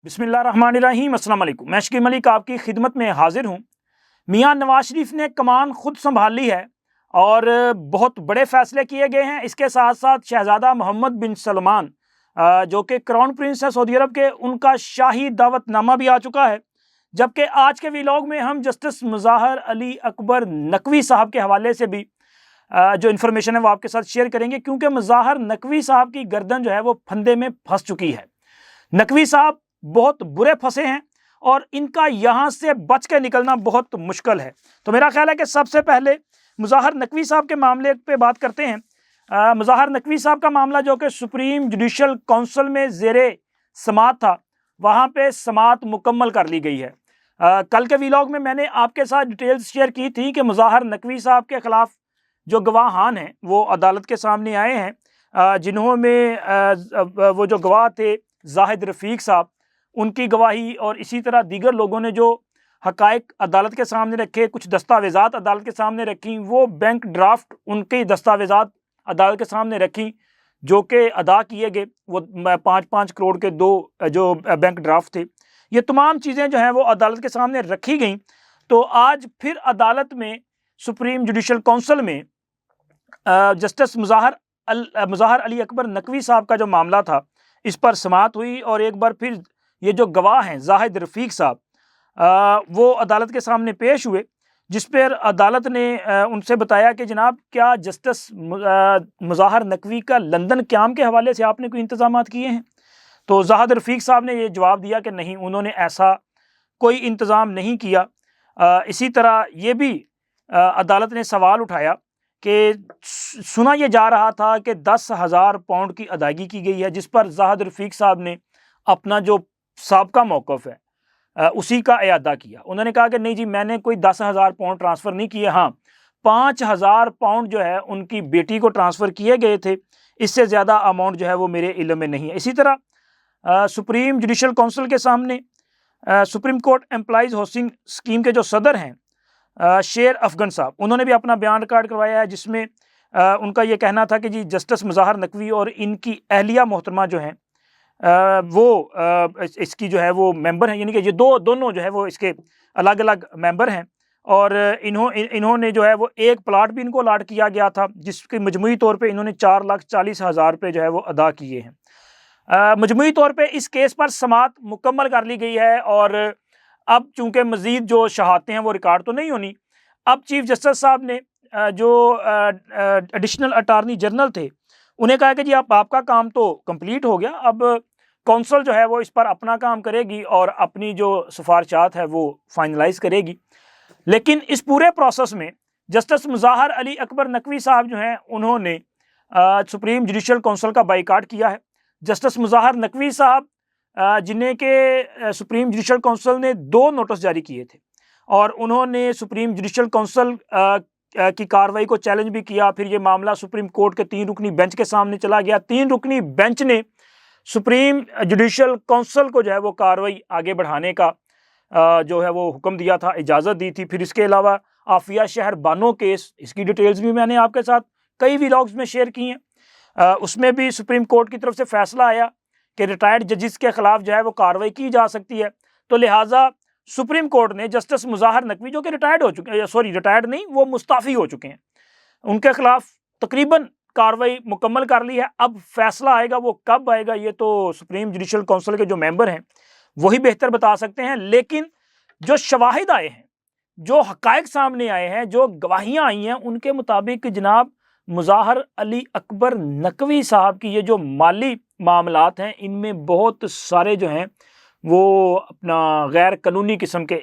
بسم اللہ الرحمن الرحیم۔ السلام علیکم، میں شکیب ملک آپ کی خدمت میں حاضر ہوں۔ میاں نواز شریف نے کمان خود سنبھال لی ہے اور بہت بڑے فیصلے کیے گئے ہیں۔ اس کے ساتھ ساتھ شہزادہ محمد بن سلمان جو کہ کراؤن پرنس ہے سعودی عرب کے، ان کا شاہی دعوت نامہ بھی آ چکا ہے۔ جبکہ آج کے ویلاگ میں ہم جسٹس مظاہر علی اکبر نقوی صاحب کے حوالے سے بھی جو انفارمیشن ہے وہ آپ کے ساتھ شیئر کریں گے، کیونکہ مظاہر نقوی صاحب کی گردن جو ہے وہ پھندے میں پھنس چکی ہے۔ نقوی صاحب بہت برے پھنسے ہیں اور ان کا یہاں سے بچ کے نکلنا بہت مشکل ہے۔ تو میرا خیال ہے کہ سب سے پہلے مظاہر نقوی صاحب کے معاملے پہ بات کرتے ہیں۔ مظاہر نقوی صاحب کا معاملہ جو کہ سپریم جوڈیشل کونسل میں زیر سماعت تھا، وہاں پہ سماعت مکمل کر لی گئی ہے۔ کل کے ویلاگ میں نے آپ کے ساتھ ڈیٹیلز شیئر کی تھی کہ مظاہر نقوی صاحب کے خلاف جو گواہان ہیں وہ عدالت کے سامنے آئے ہیں، جنہوں میں وہ جو گواہ تھے زاہد رفیق صاحب، ان کی گواہی اور اسی طرح دیگر لوگوں نے جو حقائق عدالت کے سامنے رکھے، کچھ دستاویزات عدالت کے سامنے رکھی، وہ بینک ڈرافٹ ان کی دستاویزات عدالت کے سامنے رکھی جو کہ ادا کیے گئے، وہ 5 کروڑ کے 2 جو بینک ڈرافٹ تھے، یہ تمام چیزیں جو ہیں وہ عدالت کے سامنے رکھی گئیں۔ تو آج پھر عدالت میں سپریم جوڈیشل کونسل میں جسٹس مظاہر علی اکبر نقوی صاحب کا جو معاملہ تھا، اس پر سماعت ہوئی اور ایک بار پھر یہ جو گواہ ہیں زاہد رفیق صاحب وہ عدالت کے سامنے پیش ہوئے، جس پر عدالت نے ان سے بتایا کہ جناب کیا جسٹس مظاہر نقوی کا لندن قیام کے حوالے سے آپ نے کوئی انتظامات کیے ہیں؟ تو زاہد رفیق صاحب نے یہ جواب دیا کہ نہیں، انہوں نے ایسا کوئی انتظام نہیں کیا۔ اسی طرح یہ بھی عدالت نے سوال اٹھایا کہ سنا یہ جا رہا تھا کہ 10,000 پاؤنڈ کی ادائیگی کی گئی ہے، جس پر زاہد رفیق صاحب نے اپنا جو سابقہ موقف ہے اسی کا اعادہ کیا۔ انہوں نے کہا کہ نہیں جی، میں نے کوئی 10,000 پاؤنڈ ٹرانسفر نہیں کیے، ہاں 5,000 پاؤنڈ جو ہے ان کی بیٹی کو ٹرانسفر کیے گئے تھے، اس سے زیادہ اماؤنٹ جو ہے وہ میرے علم میں نہیں ہے۔ اسی طرح سپریم جوڈیشل کونسل کے سامنے supreme court employees housing scheme کے جو صدر ہیں شیر افغن صاحب، انہوں نے بھی اپنا بیان ریکارڈ کروایا ہے، جس میں ان کا یہ کہنا تھا کہ جی جسٹس مظاہر نقوی اور ان کی اہلیہ محترمہ جو ہیں وہ اس کی جو ہے وہ ممبر ہیں، یعنی کہ یہ دونوں جو ہے وہ اس کے الگ الگ ممبر ہیں، اور انہوں نے جو ہے وہ ایک پلاٹ بھی ان کو الاٹ کیا گیا تھا، جس کی مجموعی طور پہ انہوں نے 4,40,000 روپے جو ہے وہ ادا کیے ہیں۔ مجموعی طور پہ اس کیس پر سماعت مکمل کر لی گئی ہے، اور اب چونکہ مزید جو شہادتیں ہیں وہ ریکارڈ تو نہیں ہونی، اب چیف جسٹس صاحب نے جو ایڈیشنل اٹارنی جنرل تھے انہیں کہا کہ جی اب آپ کا کام تو کمپلیٹ ہو گیا، اب کونسل جو ہے وہ اس پر اپنا کام کرے گی اور اپنی جو سفارشات ہے وہ فائنلائز کرے گی۔ لیکن اس پورے پروسیس میں جسٹس مظاہر علی اکبر نقوی صاحب جو ہیں انہوں نے سپریم جوڈیشل کونسل کا بائیکاٹ کیا ہے۔ جسٹس مظاہر نقوی صاحب جنہیں کہ سپریم جوڈیشل کونسل نے 2 نوٹس جاری کیے تھے، اور انہوں نے سپریم جوڈیشل کونسل کی کارروائی کو چیلنج بھی کیا، پھر یہ معاملہ سپریم کورٹ کے 3 رکنی بینچ کے سامنے چلا گیا۔ 3 رکنی بینچ نے سپریم جوڈیشل کونسل کو جو ہے وہ کارروائی آگے بڑھانے کا جو ہے وہ حکم دیا تھا، اجازت دی تھی۔ پھر اس کے علاوہ عافیہ شہر بانو کیس، اس کی ڈیٹیلز بھی میں نے آپ کے ساتھ کئی ویلاگز میں شیئر کی ہیں، اس میں بھی سپریم کورٹ کی طرف سے فیصلہ آیا کہ ریٹائرڈ ججز کے خلاف جو ہے وہ کارروائی کی جا سکتی ہے، تو لہٰذا سپریم کورٹ نے جسٹس مظاہر نقوی جو کہ ریٹائرڈ نہیں، وہ مستعفی ہو چکے ہیں، ان کے خلاف تقریباً کارروائی مکمل کر لی ہے۔ اب فیصلہ آئے گا، وہ کب آئے گا یہ تو سپریم جوڈیشل کونسل کے جو ممبر ہیں وہی بہتر بتا سکتے ہیں۔ لیکن جو شواہد آئے ہیں، جو حقائق سامنے آئے ہیں، جو گواہیاں آئی ہیں، ان کے مطابق جناب مظاہر علی اکبر نقوی صاحب کی یہ جو مالی معاملات ہیں، ان میں بہت سارے جو ہیں وہ اپنا غیر قانونی قسم کے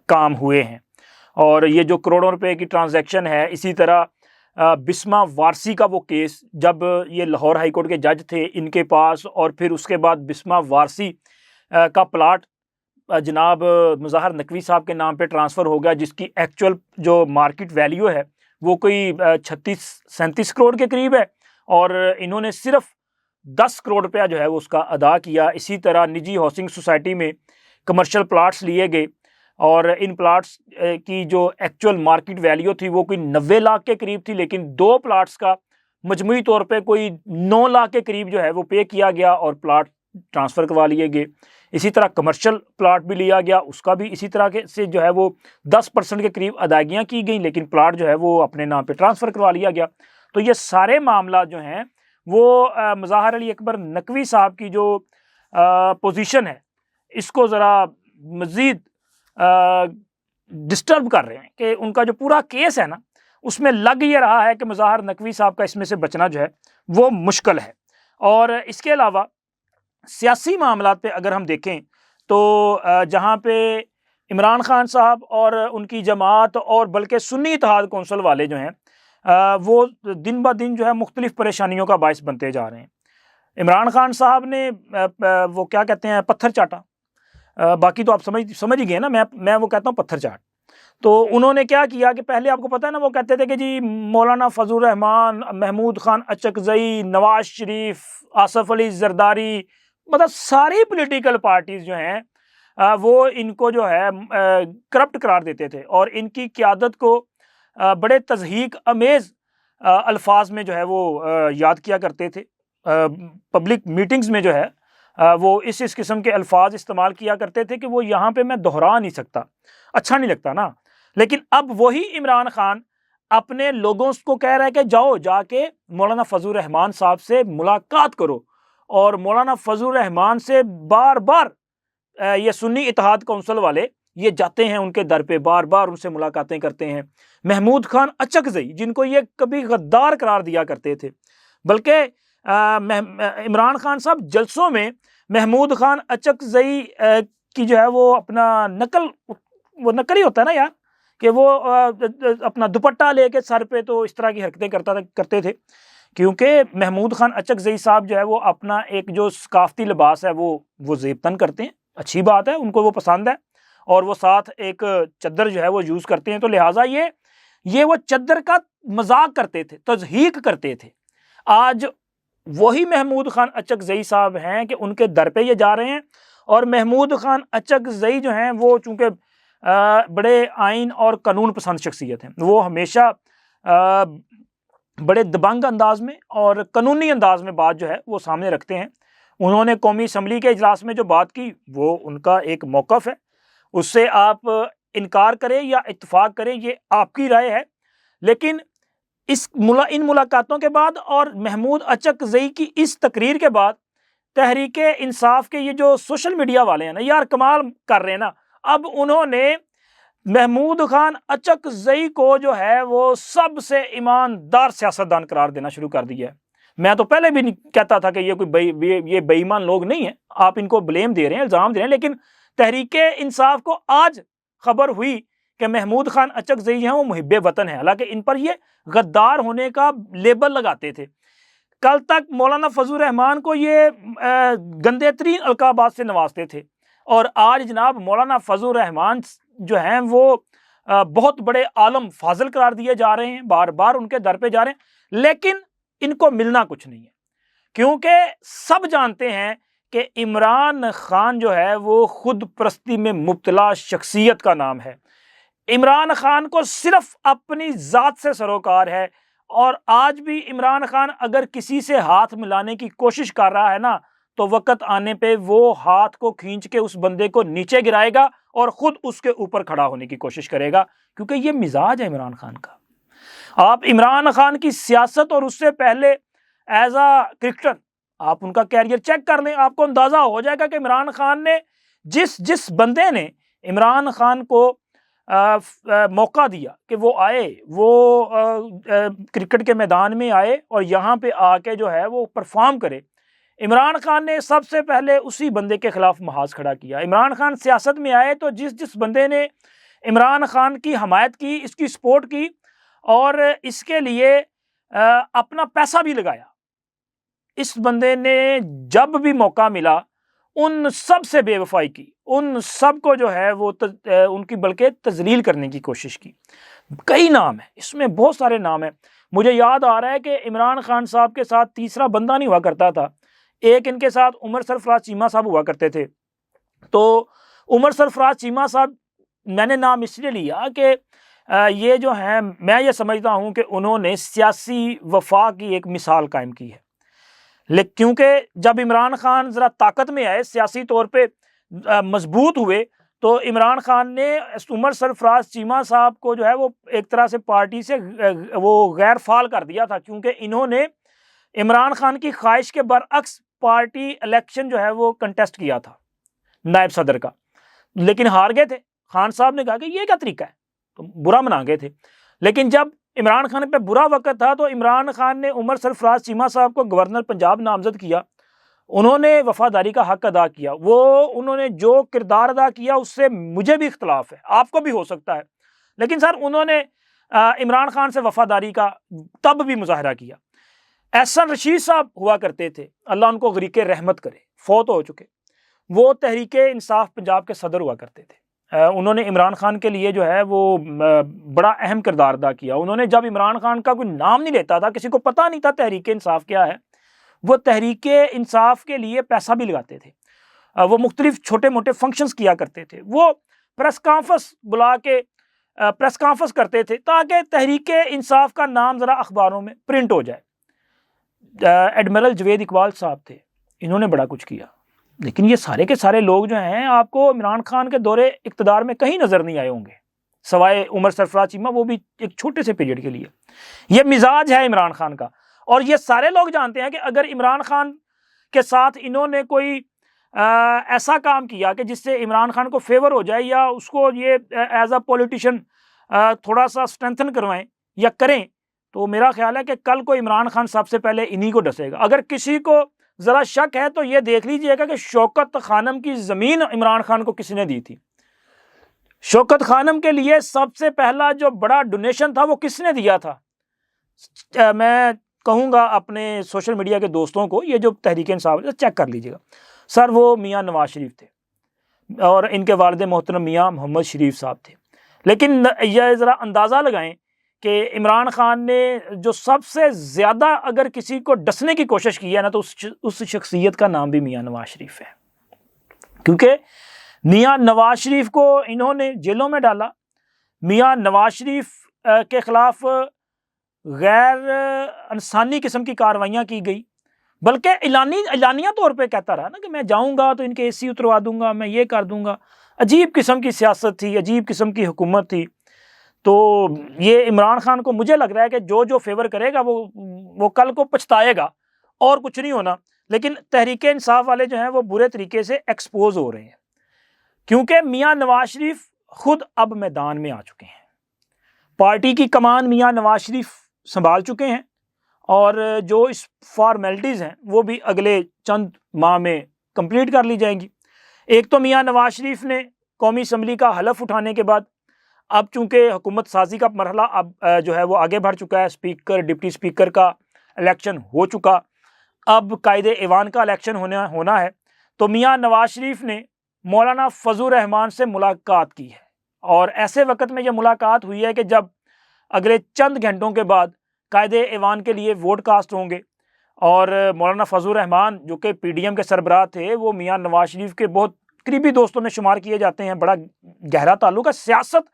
کام ہوئے ہیں، اور یہ جو کروڑوں روپے کی ٹرانزیکشن ہے، اسی طرح بسما وارسی کا وہ کیس، جب یہ لاہور ہائی کورٹ کے جج تھے ان کے پاس، اور پھر اس کے بعد بسما وارسی کا پلاٹ جناب مظاہر نقوی صاحب کے نام پہ ٹرانسفر ہو گیا، جس کی ایکچول جو مارکیٹ ویلیو ہے وہ کوئی 36-37 کروڑ کے قریب ہے، اور انہوں نے صرف 10 کروڑ روپیہ جو ہے وہ اس کا ادا کیا۔ اسی طرح نجی ہاؤسنگ سوسائٹی میں کمرشل پلاٹس لیے گئے، اور ان پلاٹس کی جو ایکچول مارکیٹ ویلیو تھی وہ کوئی 90 لاکھ کے قریب تھی، لیکن 2 پلاٹس کا مجموعی طور پہ کوئی 9 لاکھ کے قریب جو ہے وہ پے کیا گیا، اور پلاٹ ٹرانسفر کروا لیے گئے. اسی طرح کمرشل پلاٹ بھی لیا گیا, اس کا بھی اسی طرح سے جو ہے وہ 10% کے قریب ادائیگیاں کی گئیں, لیکن پلاٹ جو ہے وہ اپنے نام پہ ٹرانسفر کروا لیا گیا. تو یہ سارے معاملات جو ہیں وہ مظاہر علی اکبر نقوی صاحب کی جو پوزیشن ہے اس کو ذرا مزید ڈسٹرب کر رہے ہیں کہ ان کا جو پورا کیس ہے نا اس میں لگ یہ رہا ہے کہ مظاہر نقوی صاحب کا اس میں سے بچنا جو ہے وہ مشکل ہے. اور اس کے علاوہ سیاسی معاملات پہ اگر ہم دیکھیں تو جہاں پہ عمران خان صاحب اور ان کی جماعت اور بلکہ سنی اتحاد کونسل والے جو ہیں وہ دن بہ دن جو ہے مختلف پریشانیوں کا باعث بنتے جا رہے ہیں. عمران خان صاحب نے وہ کیا کہتے ہیں پتھر چاٹا, باقی تو آپ سمجھ ہی گئے نا, میں وہ کہتا ہوں پتھر چاٹ. تو انہوں نے کیا کیا کہ پہلے آپ کو پتہ ہے نا وہ کہتے تھے کہ جی مولانا فضل الرحمان, محمود خان اچکزئی, نواز شریف, آصف علی زرداری, مطلب ساری پولیٹیکل پارٹیز جو ہیں وہ ان کو جو ہے کرپٹ قرار دیتے تھے اور ان کی قیادت کو بڑے تضحیک امیز الفاظ میں جو ہے وہ یاد کیا کرتے تھے. پبلک میٹنگز میں جو ہے وہ اس قسم کے الفاظ استعمال کیا کرتے تھے کہ وہ یہاں پہ میں دہرا نہیں سکتا, اچھا نہیں لگتا نا. لیکن اب وہی عمران خان اپنے لوگوں کو کہہ رہا ہے کہ جاؤ جا کے مولانا فضل الرحمان صاحب سے ملاقات کرو, اور مولانا فضل الرحمان سے بار بار یہ سنی اتحاد کونسل والے یہ جاتے ہیں ان کے در پہ, بار بار ان سے ملاقاتیں کرتے ہیں. محمود خان اچکزئی جن کو یہ کبھی غدار قرار دیا کرتے تھے, بلکہ عمران خان صاحب جلسوں میں محمود خان اچکزئی کی جو ہے وہ اپنا وہ نقل ہی ہوتا ہے نا یار, کہ وہ اپنا دوپٹہ لے کے سر پہ تو اس طرح کی حرکتیں کرتے تھے, کیونکہ محمود خان اچکزئی صاحب جو ہے وہ اپنا ایک جو ثقافتی لباس ہے وہ زیب تن کرتے ہیں, اچھی بات ہے, ان کو وہ پسند ہے, اور وہ ساتھ ایک چادر جو ہے وہ یوز کرتے ہیں. تو لہٰذا یہ وہ چادر کا مذاق کرتے تھے, تضحیک کرتے تھے. آج وہی محمود خان اچکزئی صاحب ہیں کہ ان کے در پہ یہ جا رہے ہیں, اور محمود خان اچکزئی جو ہیں وہ چونکہ بڑے آئین اور قانون پسند شخصیت ہیں, وہ ہمیشہ بڑے دبنگ انداز میں اور قانونی انداز میں بات جو ہے وہ سامنے رکھتے ہیں. انہوں نے قومی اسمبلی کے اجلاس میں جو بات کی وہ ان کا ایک موقف ہے, اس سے آپ انکار کریں یا اتفاق کریں یہ آپ کی رائے ہے. لیکن ان ملاقاتوں کے بعد اور محمود اچکزئی کی اس تقریر کے بعد تحریک انصاف کے یہ جو سوشل میڈیا والے ہیں نا یار کمال کر رہے ہیں نا. اب انہوں نے محمود خان اچکزئی کو جو ہے وہ سب سے ایماندار سیاستدان قرار دینا شروع کر دیا ہے. میں تو پہلے بھی کہتا تھا کہ یہ کوئی یہ بے ایمان لوگ نہیں ہیں, آپ ان کو بلیم دے رہے ہیں, الزام دے رہے ہیں, لیکن تحریک انصاف کو آج خبر ہوئی کہ محمود خان اچکزئی ہیں وہ محب وطن ہیں, حالانکہ ان پر یہ غدار ہونے کا لیبل لگاتے تھے. کل تک مولانا فضل الرحمان کو یہ گندے ترین القابات سے نوازتے تھے, اور آج جناب مولانا فضل الرحمان جو ہیں وہ بہت بڑے عالم فاضل قرار دیے جا رہے ہیں, بار بار ان کے در پہ جا رہے ہیں, لیکن ان کو ملنا کچھ نہیں ہے, کیونکہ سب جانتے ہیں کہ عمران خان جو ہے وہ خود پرستی میں مبتلا شخصیت کا نام ہے. عمران خان کو صرف اپنی ذات سے سروکار ہے, اور آج بھی عمران خان اگر کسی سے ہاتھ ملانے کی کوشش کر رہا ہے نا تو وقت آنے پہ وہ ہاتھ کو کھینچ کے اس بندے کو نیچے گرائے گا اور خود اس کے اوپر کھڑا ہونے کی کوشش کرے گا, کیونکہ یہ مزاج ہے عمران خان کا. آپ عمران خان کی سیاست اور اس سے پہلے ایز اے کرکٹر آپ ان کا کیریئر چیک کر لیں, آپ کو اندازہ ہو جائے گا کہ عمران خان نے جس بندے نے عمران خان کو موقع دیا کہ وہ آئے, وہ کرکٹ کے میدان میں آئے اور یہاں پہ آ کے جو ہے وہ پرفارم کرے, عمران خان نے سب سے پہلے اسی بندے کے خلاف محاذ کھڑا کیا. عمران خان سیاست میں آئے تو جس بندے نے عمران خان کی حمایت کی, اس کی سپورٹ کی اور اس کے لیے اپنا پیسہ بھی لگایا, اس بندے نے جب بھی موقع ملا ان سب سے بے وفائی کی, ان سب کو جو ہے وہ ان کی بلکہ تذلیل کرنے کی کوشش کی. کئی نام ہیں اس میں, بہت سارے نام ہیں. مجھے یاد آ رہا ہے کہ عمران خان صاحب کے ساتھ تیسرا بندہ نہیں ہوا کرتا تھا, ایک ان کے ساتھ عمر سرفراز چیمہ صاحب ہوا کرتے تھے. تو عمر سرفراز چیمہ صاحب میں نے نام اس لیے لیا کہ یہ جو ہیں میں یہ سمجھتا ہوں کہ انہوں نے سیاسی وفا کی ایک مثال قائم کی ہے. لیکن کیونکہ جب عمران خان ذرا طاقت میں آئے، سیاسی طور پہ مضبوط ہوئے، تو عمران خان نے عمر سرفراز چیمہ صاحب کو جو ہے وہ ایک طرح سے پارٹی سے وہ غیر فعال کر دیا تھا، کیونکہ انہوں نے عمران خان کی خواہش کے برعکس پارٹی الیکشن جو ہے وہ کنٹیسٹ کیا تھا نائب صدر کا، لیکن ہار گئے تھے۔ خان صاحب نے کہا کہ یہ کیا طریقہ ہے، تو برا منا گئے تھے۔ لیکن جب عمران خان پہ برا وقت تھا تو عمران خان نے عمر سرفراز چیمہ صاحب کو گورنر پنجاب نامزد کیا، انہوں نے وفاداری کا حق ادا کیا، وہ انہوں نے جو کردار ادا کیا اس سے مجھے بھی اختلاف ہے، آپ کو بھی ہو سکتا ہے، لیکن سر انہوں نے عمران خان سے وفاداری کا تب بھی مظاہرہ کیا۔ احسن رشید صاحب ہوا کرتے تھے، اللہ ان کو غریق رحمت کرے، فوت ہو چکے، وہ تحریک انصاف پنجاب کے صدر ہوا کرتے تھے۔ انہوں نے عمران خان کے لیے جو ہے وہ بڑا اہم کردار ادا کیا۔ انہوں نے جب عمران خان کا کوئی نام نہیں لیتا تھا، کسی کو پتہ نہیں تھا تحریک انصاف کیا ہے، وہ تحریک انصاف کے لیے پیسہ بھی لگاتے تھے، وہ مختلف چھوٹے موٹے فنکشنز کیا کرتے تھے، وہ پریس کانفرنس بلا کے پریس کانفرنس کرتے تھے تاکہ تحریک انصاف کا نام ذرا اخباروں میں پرنٹ ہو جائے۔ ایڈمرل جوید اقبال صاحب تھے، انہوں نے بڑا کچھ کیا، لیکن یہ سارے کے سارے لوگ جو ہیں آپ کو عمران خان کے دورے اقتدار میں کہیں نظر نہیں آئے ہوں گے، سوائے عمر سرفراز چیمہ، وہ بھی ایک چھوٹے سے پیریڈ کے لیے۔ یہ مزاج ہے عمران خان کا، اور یہ سارے لوگ جانتے ہیں کہ اگر عمران خان کے ساتھ انہوں نے کوئی ایسا کام کیا کہ جس سے عمران خان کو فیور ہو جائے، یا اس کو یہ ایز اے پولیٹیشین تھوڑا سا اسٹرینتھن کروائیں یا کریں، تو میرا خیال ہے کہ کل کو عمران خان سب سے پہلے انہی کو ڈسے گا۔ اگر کسی کو ذرا شک ہے تو یہ دیکھ لیجئے گا کہ شوکت خانم کی زمین عمران خان کو کس نے دی تھی۔ شوکت خانم کے لیے سب سے پہلا جو بڑا ڈونیشن تھا وہ کس نے دیا تھا؟ میں کہوں گا اپنے سوشل میڈیا کے دوستوں کو، یہ جو تحریک انصاف چیک کر لیجئے گا سر، وہ میاں نواز شریف تھے اور ان کے والد محترم میاں محمد شریف صاحب تھے۔ لیکن یہ ذرا اندازہ لگائیں کہ عمران خان نے جو سب سے زیادہ اگر کسی کو ڈسنے کی کوشش کی ہے نا، تو اس شخصیت کا نام بھی میاں نواز شریف ہے، کیونکہ میاں نواز شریف کو انہوں نے جیلوں میں ڈالا، میاں نواز شریف کے خلاف غیر انسانی قسم کی کارروائیاں کی گئی، بلکہ اعلانیہ طور پہ کہتا رہا نا کہ میں جاؤں گا تو ان کے AC اتروا دوں گا، میں یہ کر دوں گا۔ عجیب قسم کی سیاست تھی، عجیب قسم کی حکومت تھی۔ تو یہ عمران خان کو مجھے لگ رہا ہے کہ جو فیور کرے گا وہ کل کو پچھتائے گا، اور کچھ نہیں ہونا۔ لیکن تحریک انصاف والے جو ہیں وہ برے طریقے سے ایکسپوز ہو رہے ہیں، کیونکہ میاں نواز شریف خود اب میدان میں آ چکے ہیں، پارٹی کی کمان میاں نواز شریف سنبھال چکے ہیں، اور جو اس فارمیلٹیز ہیں وہ بھی اگلے چند ماہ میں کمپلیٹ کر لی جائیں گی۔ ایک تو میاں نواز شریف نے قومی اسمبلی کا حلف اٹھانے کے بعد اب چونکہ حکومت سازی کا مرحلہ اب جو ہے وہ آگے بڑھ چکا ہے، اسپیکر ڈپٹی اسپیکر کا الیکشن ہو چکا، اب قائد ایوان کا الیکشن ہونا ہے، تو میاں نواز شریف نے مولانا فضل الرحمان سے ملاقات کی ہے، اور ایسے وقت میں یہ ملاقات ہوئی ہے کہ جب اگلے چند گھنٹوں کے بعد قائد ایوان کے لیے ووٹ کاسٹ ہوں گے، اور مولانا فضل الرحمان جو کہ PDM کے سربراہ تھے، وہ میاں نواز شریف کے بہت قریبی دوستوں میں شمار کیے جاتے ہیں، بڑا گہرا تعلق ہے۔ سیاست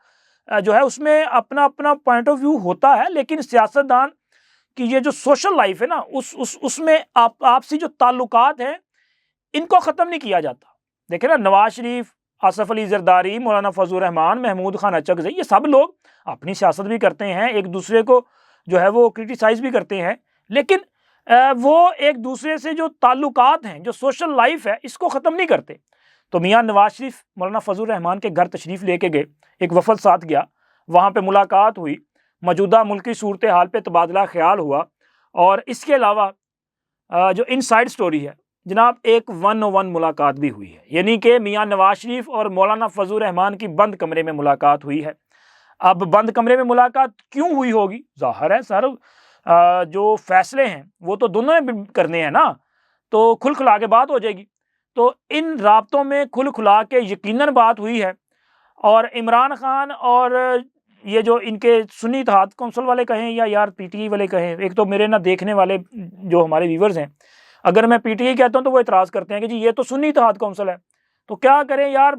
جو ہے اس میں اپنا اپنا پوائنٹ آف ویو ہوتا ہے، لیکن سیاستدان کی یہ جو سوشل لائف ہے نا، اس میں آپسی جو تعلقات ہیں ان کو ختم نہیں کیا جاتا۔ دیکھیں نا، نواز شریف، آصف علی زرداری، مولانا فضل الرحمان، محمود خان اچکزئی، یہ سب لوگ اپنی سیاست بھی کرتے ہیں، ایک دوسرے کو جو ہے وہ کرٹیسائز بھی کرتے ہیں، لیکن وہ ایک دوسرے سے جو تعلقات ہیں، جو سوشل لائف ہے، اس کو ختم نہیں کرتے۔ تو میاں نواز شریف مولانا فضل الرحمان کے گھر تشریف لے کے گئے، ایک وفد ساتھ گیا، وہاں پہ ملاقات ہوئی، موجودہ ملکی صورتحال پہ تبادلہ خیال ہوا، اور اس کے علاوہ جو ان سائڈ سٹوری ہے جناب، ایک 1-on-1 ملاقات بھی ہوئی ہے، یعنی کہ میاں نواز شریف اور مولانا فضل الرحمان کی بند کمرے میں ملاقات ہوئی ہے۔ اب بند کمرے میں ملاقات کیوں ہوئی ہوگی؟ ظاہر ہے سر، جو فیصلے ہیں وہ تو دونوں نے کرنے ہیں نا، تو کھل کھلا کے بات ہو جائے گی۔ تو ان رابطوں میں کھل کھلا کے یقیناً بات ہوئی ہے، اور عمران خان اور یہ جو ان کے سنی اتحاد کونسل والے کہیں یا یار PTI والے کہیں، ایک تو میرے نہ دیکھنے والے جو ہمارے ویورز ہیں، اگر میں PTI کہتا ہوں تو وہ اعتراض کرتے ہیں کہ جی یہ تو سنی اتحاد کونسل ہے، تو کیا کریں یار،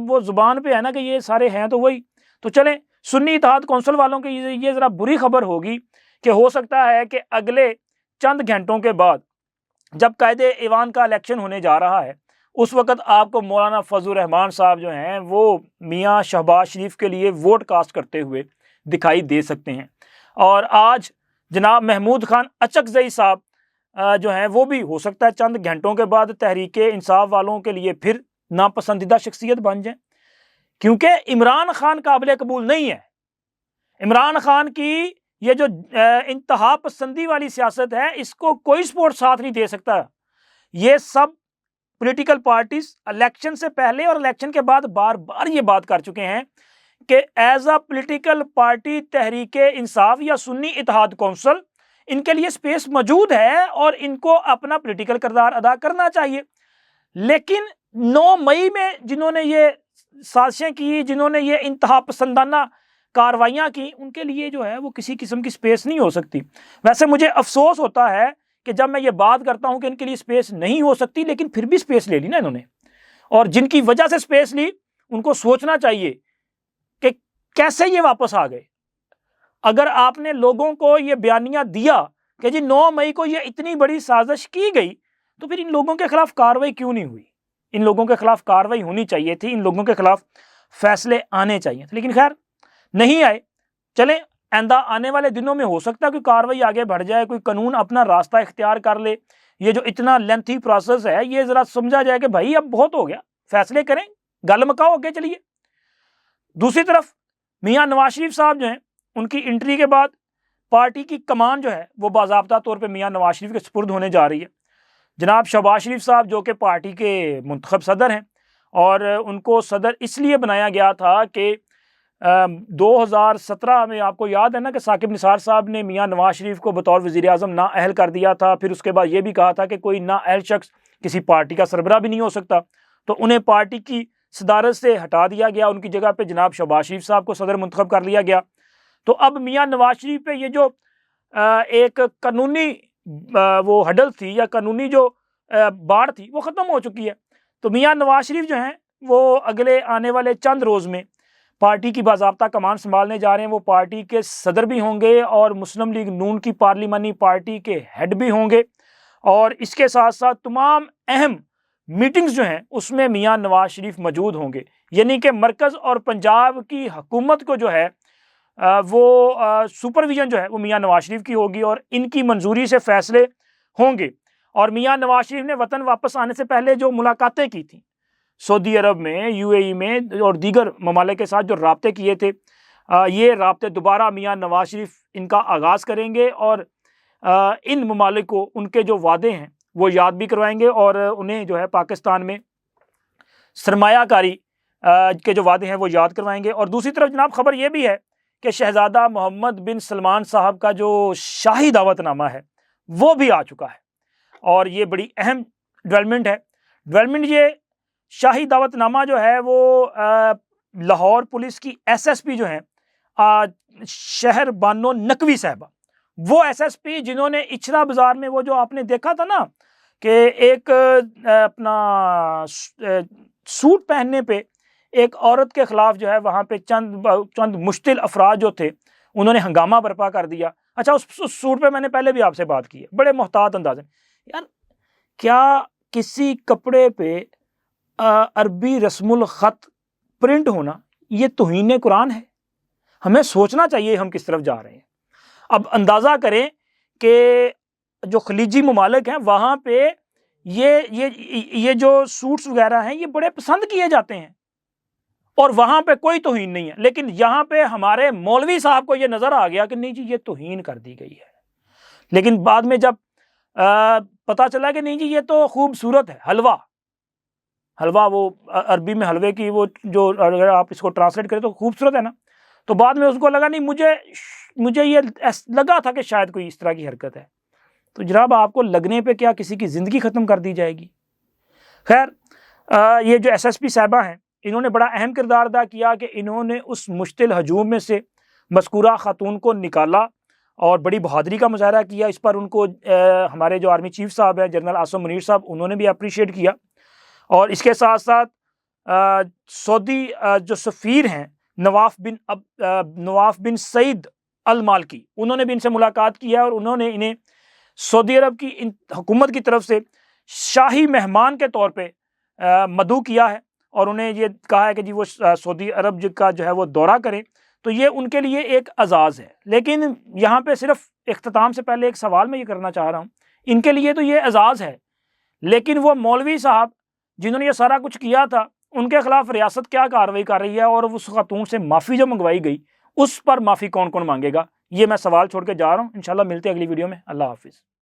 وہ زبان پہ ہے نا کہ یہ سارے ہیں تو وہی، تو چلیں سنی اتحاد کونسل والوں کی یہ ذرا بری خبر ہوگی کہ ہو سکتا ہے کہ اگلے چند گھنٹوں کے بعد جب قائد ایوان کا الیکشن ہونے جا رہا ہے اس وقت آپ کو مولانا فضل الرحمان صاحب جو ہیں وہ میاں شہباز شریف کے لیے ووٹ کاسٹ کرتے ہوئے دکھائی دے سکتے ہیں، اور آج جناب محمود خان اچکزئی صاحب جو ہیں وہ بھی ہو سکتا ہے چند گھنٹوں کے بعد تحریک انصاف والوں کے لیے پھر ناپسندیدہ شخصیت بن جائیں، کیونکہ عمران خان قابل قبول نہیں ہے۔ عمران خان کی یہ جو انتہا پسندی والی سیاست ہے اس کو کوئی سپورٹ ساتھ نہیں دے سکتا۔ یہ سب پولیٹیکل پارٹیز الیکشن سے پہلے اور الیکشن کے بعد بار بار یہ بات کر چکے ہیں کہ as a political party Tehreek Insaf یا سنی اتحاد کونسل ان کے لیے سپیس موجود ہے اور ان کو اپنا پولیٹیکل کردار ادا کرنا چاہیے، لیکن 9 مئی میں جنہوں نے یہ سازشیں کی، جنہوں نے یہ انتہا پسندانہ کاروائیاں کی، ان کے لیے جو ہے وہ کسی قسم کی سپیس نہیں ہو سکتی۔ ویسے مجھے افسوس ہوتا ہے کہ جب میں یہ بات کرتا ہوں کہ ان کے لیے سپیس نہیں ہو سکتی، لیکن پھر بھی سپیس لے لی نا انہوں نے، اور جن کی وجہ سے سپیس لی ان کو سوچنا چاہیے کہ کیسے یہ واپس آ گئے۔ اگر آپ نے لوگوں کو یہ بیانیہ دیا کہ جی 9 مئی کو یہ اتنی بڑی سازش کی گئی، تو پھر ان لوگوں کے خلاف کارروائی کیوں نہیں ہوئی؟ ان لوگوں کے خلاف کارروائی ہونی چاہیے تھی، ان لوگوں کے خلاف فیصلے آنے چاہیے تھے، لیکن خیر نہیں آئے۔ چلیں آئندہ آنے والے دنوں میں ہو سکتا ہے کوئی کارروائی آگے بڑھ جائے، کوئی قانون اپنا راستہ اختیار کر لے۔ یہ جو اتنا لینتھی پروسیس ہے یہ ذرا سمجھا جائے کہ بھائی اب بہت ہو گیا، فیصلے کریں، گل مکاؤ، آگے چلیے۔ دوسری طرف میاں نواز شریف صاحب جو ہیں ان کی انٹری کے بعد پارٹی کی کمان جو ہے وہ باضابطہ طور پہ میاں نواز شریف کے سپرد ہونے جا رہی ہے۔ جناب شہباز شریف صاحب جو کہ پارٹی کے منتخب صدر ہیں، اور ان کو صدر اس لیے بنایا گیا تھا کہ 2017 میں آپ کو یاد ہے نا کہ ثاقب نثار صاحب نے میاں نواز شریف کو بطور وزیر اعظم نااہل کر دیا تھا، پھر اس کے بعد یہ بھی کہا تھا کہ کوئی نااہل شخص کسی پارٹی کا سربراہ بھی نہیں ہو سکتا، تو انہیں پارٹی کی صدارت سے ہٹا دیا گیا، ان کی جگہ پہ جناب شہباز شریف صاحب کو صدر منتخب کر لیا گیا۔ تو اب میاں نواز شریف پہ یہ جو ایک قانونی وہ ہڈل تھی یا قانونی جو باڑ تھی وہ ختم ہو چکی ہے۔ تو میاں نواز شریف جو ہیں وہ اگلے آنے والے چند روز میں پارٹی کی باضابطہ کمان سنبھالنے جا رہے ہیں، وہ پارٹی کے صدر بھی ہوں گے اور مسلم لیگ نون کی پارلیمانی پارٹی کے ہیڈ بھی ہوں گے، اور اس کے ساتھ ساتھ تمام اہم میٹنگز جو ہیں اس میں میاں نواز شریف موجود ہوں گے، یعنی کہ مرکز اور پنجاب کی حکومت کو جو ہے وہ سپرویژن جو ہے وہ میاں نواز شریف کی ہوگی، اور ان کی منظوری سے فیصلے ہوں گے۔ اور میاں نواز شریف نے وطن واپس آنے سے پہلے جو ملاقاتیں کی تھیں سعودی عرب میں، UAE میں اور دیگر ممالک کے ساتھ جو رابطے کیے تھے، یہ رابطے دوبارہ میاں نواز شریف ان کا آغاز کریں گے، اور ان ممالک کو ان کے جو وعدے ہیں وہ یاد بھی کروائیں گے، اور انہیں جو ہے پاکستان میں سرمایہ کاری کے جو وعدے ہیں وہ یاد کروائیں گے۔ اور دوسری طرف جناب خبر یہ بھی ہے کہ شہزادہ محمد بن سلمان صاحب کا جو شاہی دعوت نامہ ہے وہ بھی آ چکا ہے، اور یہ بڑی اہم ڈیولپمنٹ ہے۔ ڈیولپمنٹ یہ شاہی دعوت نامہ جو ہے وہ لاہور پولیس کی SSP جو ہیں شہر بانو نقوی صاحبہ، وہ SSP جنہوں نے اچھرا بازار میں وہ جو آپ نے دیکھا تھا نا کہ ایک اپنا سوٹ پہننے پہ ایک عورت کے خلاف جو ہے وہاں پہ چند مشتل افراد جو تھے انہوں نے ہنگامہ برپا کر دیا۔ اچھا اس سوٹ پہ میں نے پہلے بھی آپ سے بات کی ہے، بڑے محتاط انداز میں، یار کیا کسی کپڑے پہ عربی رسم الخط پرنٹ ہونا یہ توہین قرآن ہے؟ ہمیں سوچنا چاہیے ہم کس طرف جا رہے ہیں۔ اب اندازہ کریں کہ جو خلیجی ممالک ہیں وہاں پہ یہ جو سوٹس وغیرہ ہیں یہ بڑے پسند کیے جاتے ہیں، اور وہاں پہ کوئی توہین نہیں ہے، لیکن یہاں پہ ہمارے مولوی صاحب کو یہ نظر آ گیا کہ نہیں جی یہ توہین کر دی گئی ہے، لیکن بعد میں جب پتا چلا کہ نہیں جی یہ تو خوبصورت ہے، حلوہ وہ عربی میں حلوے کی وہ جو اگر آپ اس کو ٹرانسلیٹ کریں تو خوبصورت ہے نا، تو بعد میں اس کو لگا نہیں مجھے یہ لگا تھا کہ شاید کوئی اس طرح کی حرکت ہے۔ تو جناب آپ کو لگنے پہ کیا کسی کی زندگی ختم کر دی جائے گی؟ خیر یہ جو SSP صاحبہ ہیں انہوں نے بڑا اہم کردار ادا کیا کہ انہوں نے اس مشتل ہجوم میں سے مذکورہ خاتون کو نکالا اور بڑی بہادری کا مظاہرہ کیا۔ اس پر ان کو ہمارے جو آرمی چیف صاحب ہیں جنرل عاصم منیر صاحب انہوں نے بھی اپریشیٹ کیا، اور اس کے ساتھ ساتھ سعودی جو سفیر ہیں نواف بن سعید المالکی انہوں نے بھی ان سے ملاقات کی ہے، اور انہوں نے انہیں سعودی عرب کی حکومت کی طرف سے شاہی مہمان کے طور پہ مدعو کیا ہے اور انہیں یہ کہا ہے کہ جی وہ سعودی عرب کا جو ہے وہ دورہ کریں، تو یہ ان کے لیے ایک اعزاز ہے۔ لیکن یہاں پہ صرف اختتام سے پہلے ایک سوال میں یہ کرنا چاہ رہا ہوں، ان کے لیے تو یہ اعزاز ہے، لیکن وہ مولوی صاحب جنہوں نے یہ سارا کچھ کیا تھا، ان کے خلاف ریاست کیا کارروائی کر رہی ہے، اور اس خاتون سے معافی جو منگوائی گئی اس پر معافی کون کون مانگے گا؟ یہ میں سوال چھوڑ کے جا رہا ہوں۔ انشاءاللہ ملتے ہیں اگلی ویڈیو میں۔ اللہ حافظ۔